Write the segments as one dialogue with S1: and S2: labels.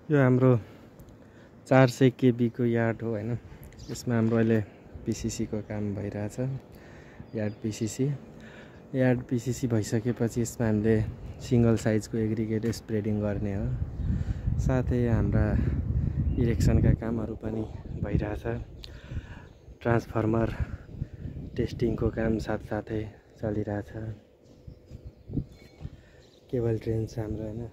S1: यो हाम्रो 400 KB को यार्ड हो हैन। यसमा हाम्रो अहिले पिसिसी को काम भइरहेछ। यार्ड पिसिसी भइसकेपछि यसमा हामीले सिंगल साइजको एग्रिगेट स्प्रेडिङ गर्ने हो। साथै हाम्रा इरेक्सनका कामहरू पनि भइरहेछ। ट्रान्सफर्मर टेस्टिङको काम साथसाथै चलिरहेछ। केबल ट्रेन छ हाम्रो हैन।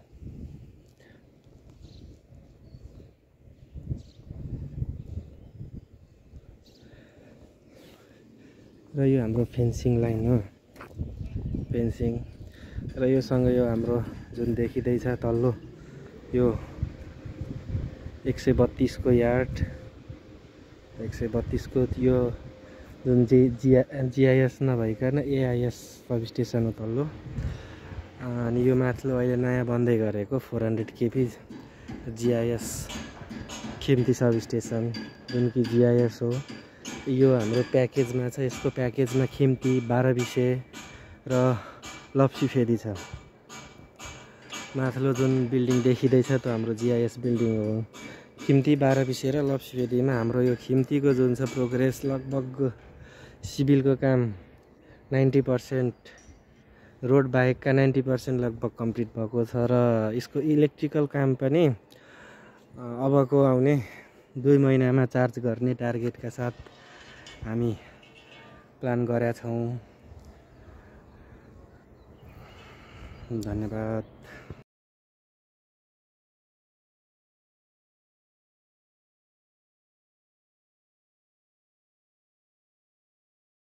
S1: र यो हाम्रो फेन्सिङ लाइन हो। फेन्सिङ र यो सँग यो हाम्रो जुन देखिँदैछ तल्लो यो 132 को यार्ड 132 को यो जुन जिआइएस नभइकन एआइएस सब स्टेसन हो तल्लो। अनि यो माथिल्लो अहिले नयाँ बन्दै गरेको 400 KB जिआइएस खिम्ती सब स्टेसन जुन कि जिआइएस हो। यो हाम्रो प्याकेजमा छ। यसको प्याकेजमा खिम्ती 12 र लप्सीफेदी छ। माथिल्लो जुन बिल्डिङ देखिँदैछ त्यो हाम्रो जिआइएस बिल्डिङ हो। खिम्ती 12 र लप्सीफेदीमा हाम्रो यो खिम्तीको जुन छ प्रोग्रेस लगभग सिभिलको काम 90%, रोड बाहेकका 90% लगभग कम्प्लिट भएको छ। र यसको इलेक्ट्रिकल काम पनि अबको आउने 2 महिनामा चार्ज गर्ने टार्गेटका साथ हामी प्लान गरेका छौँ। धन्यवाद।